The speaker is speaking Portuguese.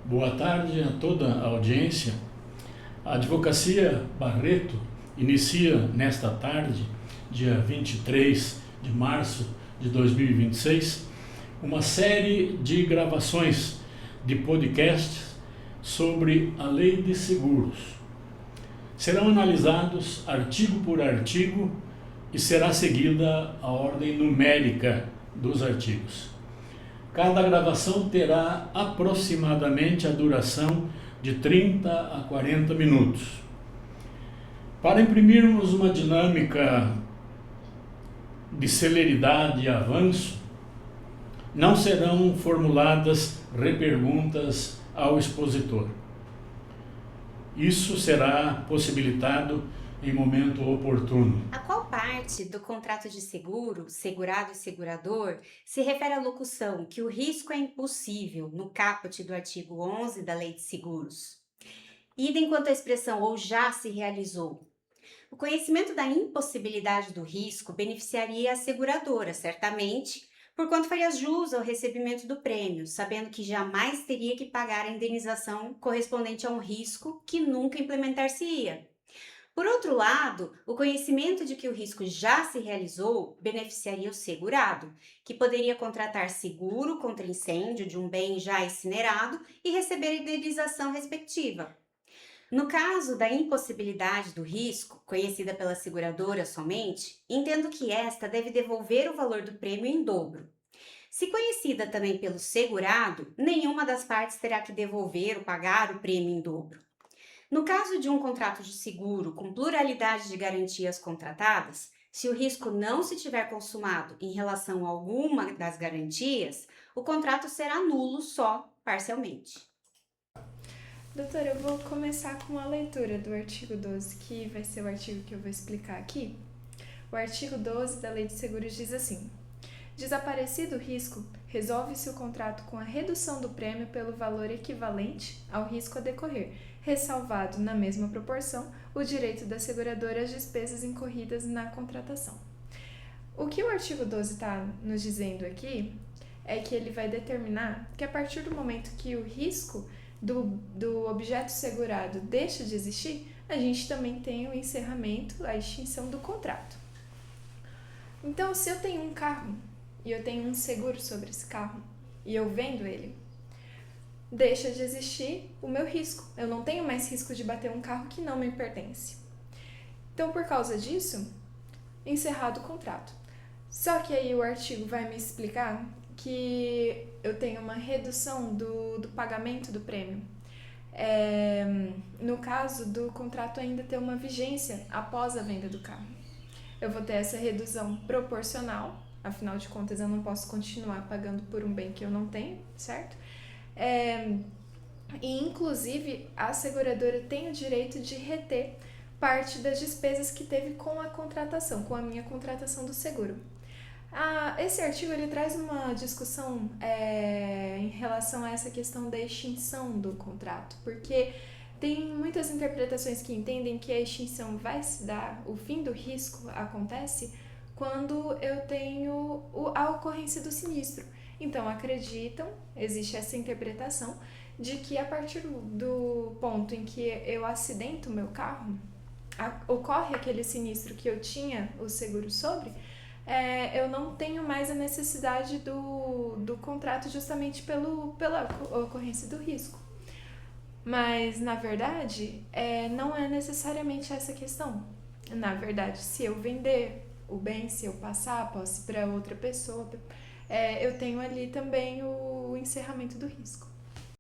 Boa tarde a toda a audiência. A Advocacia Barreto inicia nesta tarde, dia 23 de março de 2026, uma série de gravações de podcasts sobre a Lei de Seguros. Serão analisados artigo por artigo e será seguida a ordem numérica dos artigos. Cada gravação terá aproximadamente a duração de 30 a 40 minutos. Para imprimirmos uma dinâmica de celeridade e avanço, não serão formuladas reperguntas ao expositor. Isso será possibilitado em momento oportuno. A qual parte do contrato de seguro, segurado e segurador, se refere à locução que o risco é impossível no caput do artigo 11 da Lei de Seguros? Idem quanto à expressão ou já se realizou. O conhecimento da impossibilidade do risco beneficiaria a seguradora, certamente, porquanto faria jus ao recebimento do prêmio, sabendo que jamais teria que pagar a indenização correspondente a um risco que nunca implementar-se-ia. Por outro lado, o conhecimento de que o risco já se realizou beneficiaria o segurado, que poderia contratar seguro contra incêndio de um bem já incinerado e receber a indenização respectiva. No caso da impossibilidade do risco, conhecida pela seguradora somente, entendo que esta deve devolver o valor do prêmio em dobro. Se conhecida também pelo segurado, nenhuma das partes terá que devolver ou pagar o prêmio em dobro. No caso de um contrato de seguro com pluralidade de garantias contratadas, se o risco não se tiver consumado em relação a alguma das garantias, o contrato será nulo só parcialmente. Doutora, eu vou começar com a leitura do artigo 12, que vai ser o artigo que eu vou explicar aqui. O artigo 12 da Lei de Seguros diz assim: desaparecido o risco, resolve-se o contrato com a redução do prêmio pelo valor equivalente ao risco a decorrer, ressalvado, na mesma proporção, o direito da seguradora às despesas incorridas na contratação. O que o artigo 12 está nos dizendo aqui é que ele vai determinar que a partir do momento que o risco do objeto segurado deixa de existir, a gente também tem o encerramento, a extinção do contrato. Então, se eu tenho um carro e eu tenho um seguro sobre esse carro e eu vendo ele, deixa de existir o meu risco. Eu não tenho mais risco de bater um carro que não me pertence. Então, por causa disso, encerrado o contrato. Só que aí o artigo vai me explicar que eu tenho uma redução do pagamento do prêmio. No caso do contrato ainda ter uma vigência após a venda do carro. Eu vou ter essa redução proporcional, afinal de contas eu não posso continuar pagando por um bem que eu não tenho, certo? E inclusive a seguradora tem o direito de reter parte das despesas que teve com a contratação, com a minha contratação do seguro. Esse artigo ele traz uma discussão em relação a essa questão da extinção do contrato, porque tem muitas interpretações que entendem que a extinção vai se dar, o fim do risco acontece quando eu tenho a ocorrência do sinistro. Então acreditam, existe essa interpretação, de que a partir do ponto em que eu acidento o meu carro, ocorre aquele sinistro que eu tinha o seguro sobre, eu não tenho mais a necessidade do contrato justamente pela ocorrência do risco. Mas, na verdade, não é necessariamente essa questão. Na verdade, se eu vender o bem, se eu passar a posse para outra pessoa, eu tenho ali também o encerramento do risco.